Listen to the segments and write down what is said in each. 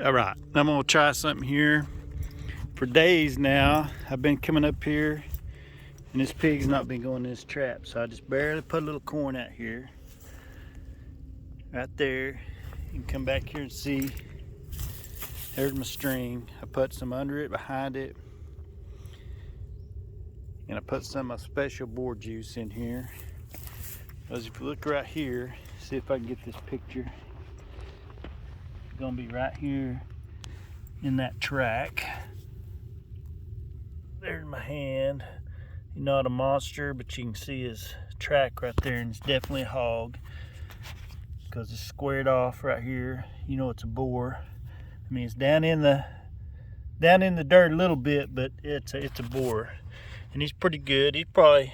All right, I'm gonna try something here. For days now, I've been coming up here and this pig's not been going in this trap. So I just barely put a little corn out here. Right there. You can come back here and see. There's my string. I put some under it, behind it. And I put some of my special boar juice in here. Because if you look right here, see if I can get this picture. It's gonna be right here in that track. There's my hand. He's not a monster, but you can see his track right there, and it's definitely a hog because it's squared off right here. You know it's a boar. I mean, it's down in the dirt a little bit, but it's a boar, and he's pretty good. He's probably,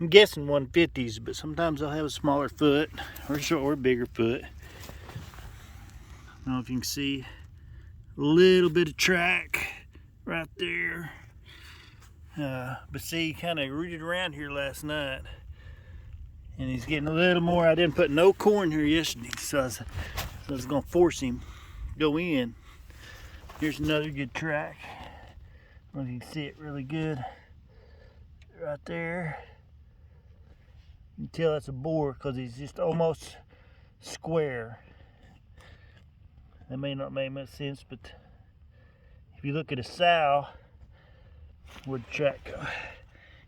I'm guessing 150s, but sometimes they'll have a smaller foot or a bigger foot. I don't know if you can see a little bit of track right there. But see, he kind of rooted around here last night, and he's getting a little more. I didn't put no corn here yesterday, so I was gonna force him to go in. Here's another good track. I don't know if you can see it really good right there. You can tell that's a boar because he's just almost square. That may not make much sense, but if you look at a sow, where'd the track go?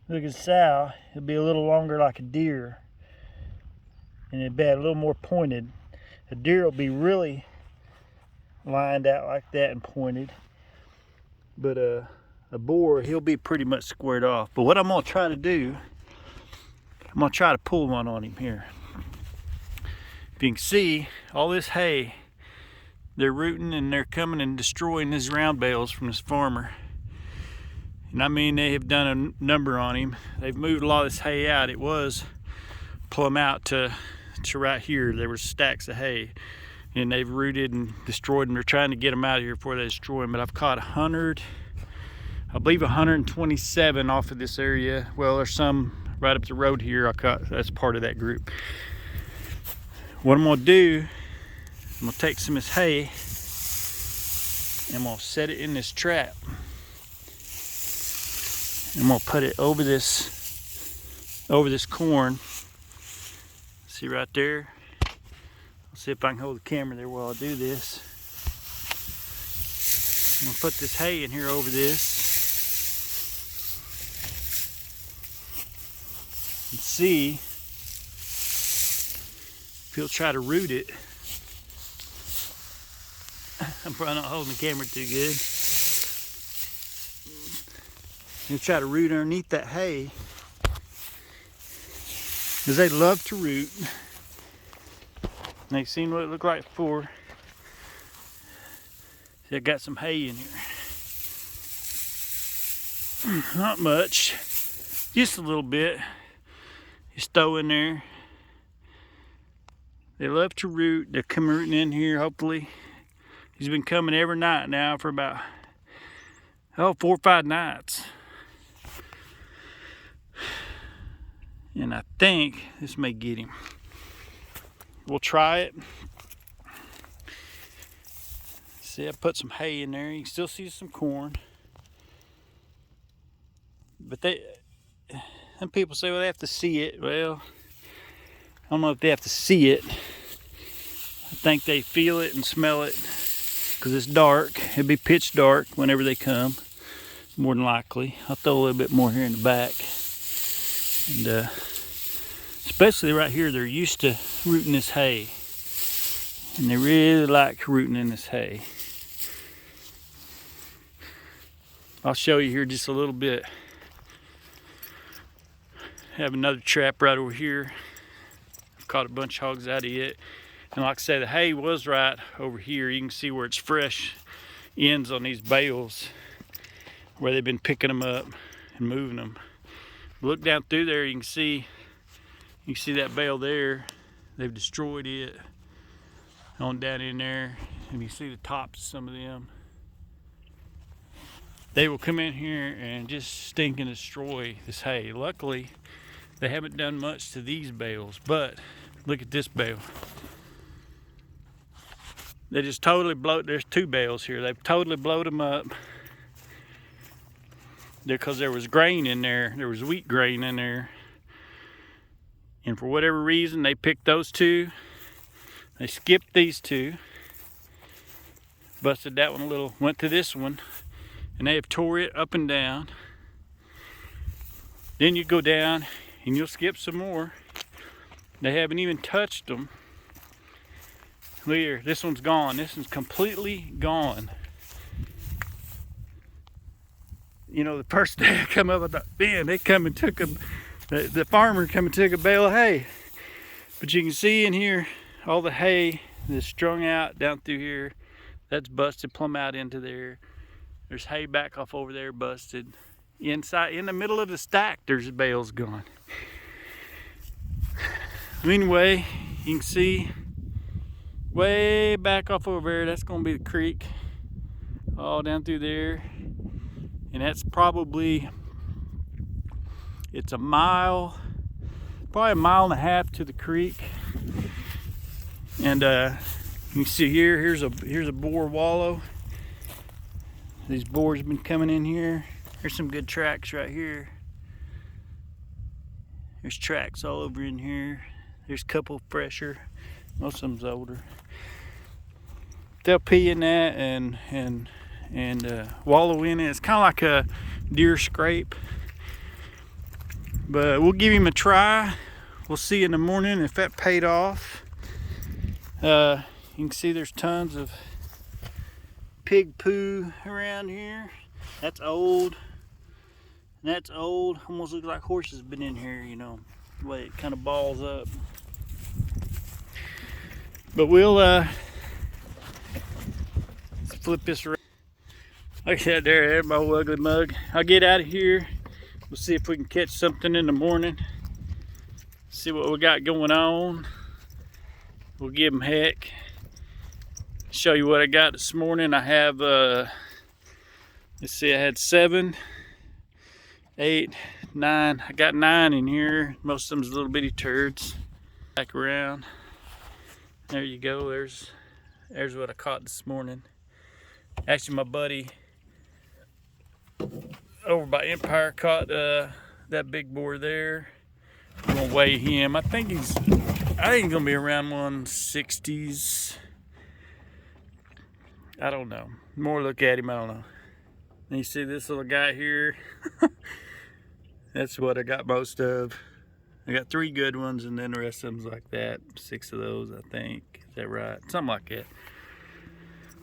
Look at a sow, it'll be a little longer like a deer, and it'll be a little more pointed. A deer will be really lined out like that and pointed, but a boar, he'll be pretty much squared off. But what I'm gonna try to do, I'm gonna try to pull one on him here. If you can see, all this hay, they're rooting and they're coming and destroying his round bales from this farmer. And I mean, they have done a number on him. They've moved a lot of this hay out. It was plumb out to right here. There were stacks of hay, and they've rooted and destroyed them. They're trying to get them out of here before they destroy them. But I've caught 100, I believe 127 off of this area. Well, there's some right up the road here I caught. That's part of that group. What I'm gonna do, I'm gonna take some of this hay and I'm gonna set it in this trap. I'm gonna put it over this corn. See right there? I'll see if I can hold the camera there while I do this. I'm gonna put this hay in here over this and see if he'll try to root it. I'm probably not holding the camera too good. He'll try to root underneath that hay, because they love to root. And they've seen what it looked like before. See, I got some hay in here. Not much, just a little bit. Just throw in there. They love to root. They're coming rooting in here, hopefully. He's been coming every night now for about 4 or 5 nights. And I think this may get him. We'll try it. See, I put some hay in there. You can still see some corn. But some people say, well, they have to see it. Well, I don't know if they have to see it. I think they feel it and smell it, because it's dark. It'll be pitch dark whenever they come, more than likely. I'll throw a little bit more here in the back. And especially right here, they're used to rooting this hay, and they really like rooting in this hay. I'll show you here just a little bit. Have another trap right over here. I've caught a bunch of hogs out of it, and like I say, the hay was right over here. You can see where it's fresh ends on these bales, where they've been picking them up and moving them. Look down through there, you can see that bale there. They've destroyed it. On down in there, and you see the tops of some of them. They will come in here and just stink and destroy this hay. Luckily, they haven't done much to these bales, but look at this bale. They just totally there's 2 bales here. They've totally blowed them up because there was grain in there. There was wheat grain in there. And for whatever reason, they picked those 2. They skipped these 2. Busted that one a little, went to this one, and they have tore it up and down. Then you go down and you'll skip some more. They haven't even touched them. Look here, this one's gone. This one's completely gone. You know, the first day I come up, I thought, man, they come and took the farmer come and took a bale of hay. But you can see in here, all the hay that's strung out down through here, that's busted plumb out into there. There's hay back off over there busted. Inside, in the middle of the stack, there's bales gone. Anyway, you can see way back off over there, that's gonna be the creek. All down through there. And that's probably, it's a mile, probably a mile and a half to the creek. And you can see here, here's a boar wallow. These boars have been coming in here. There's some good tracks right here. There's tracks all over in here. There's a couple fresher. Most of them's older. They'll pee in that and wallow in it. It's kind of like a deer scrape. But we'll give him a try. We'll see in the morning if that paid off. You can see there's tons of pig poo around here. That's old. That's old. Almost looks like horses been in here, you know, the way it kind of balls up. But we'll let's flip this around. Look at that there, my ugly mug. I'll get out of here. We'll see if we can catch something in the morning. See what we got going on. We'll give them heck. Show you what I got this morning. I have, let's see, I had 7, 8, 9. I got 9 in here. Most of them's little bitty turds. Back around. There you go. There's what I caught this morning. Actually, my buddy over by Empire caught that big boar there. I'm gonna weigh him. I think he's gonna be around 160s. I don't know. More look at him, I don't know. And you see this little guy here? That's what I got most of. I got 3 good ones, and then the rest of them's like that. 6 of those, I think. Is that right? Something like that.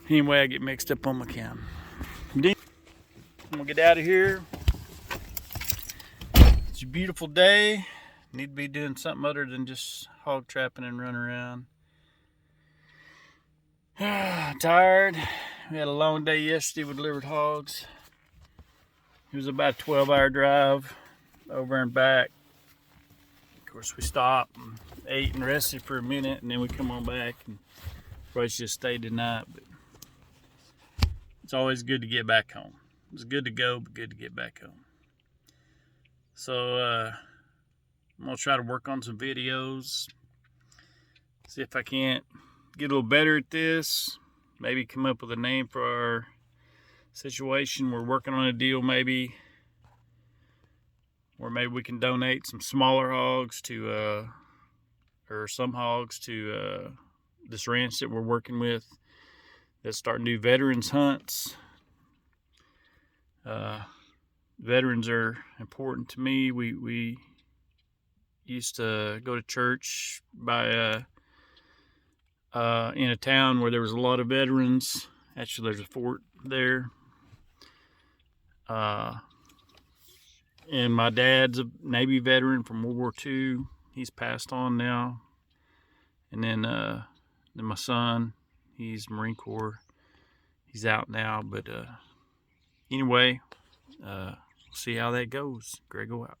Anyway, I get mixed up on my count. I'm gonna get out of here. It's a beautiful day. Need to be doing something other than just hog trapping and running around. Tired. We had a long day yesterday with delivered hogs. It was about a 12-hour drive over and back. Of course, we stopped and ate and rested for a minute, and then we come on back and probably just stayed tonight. But it's always good to get back home. It's good to go, but good to get back home. So I'm gonna try to work on some videos. See if I can't get a little better at this. Maybe come up with a name for our situation. We're working on a deal maybe where maybe we can donate some smaller hogs to or some hogs to this ranch that we're working with that's starting to do veterans hunts. Veterans are important to me. We used to go to church by in a town where there was a lot of veterans. Actually, there's a fort there. And my dad's a Navy veteran from World War II. He's passed on now. And then my son, he's Marine Corps. He's out now, but anyway, we'll see how that goes. Grego out.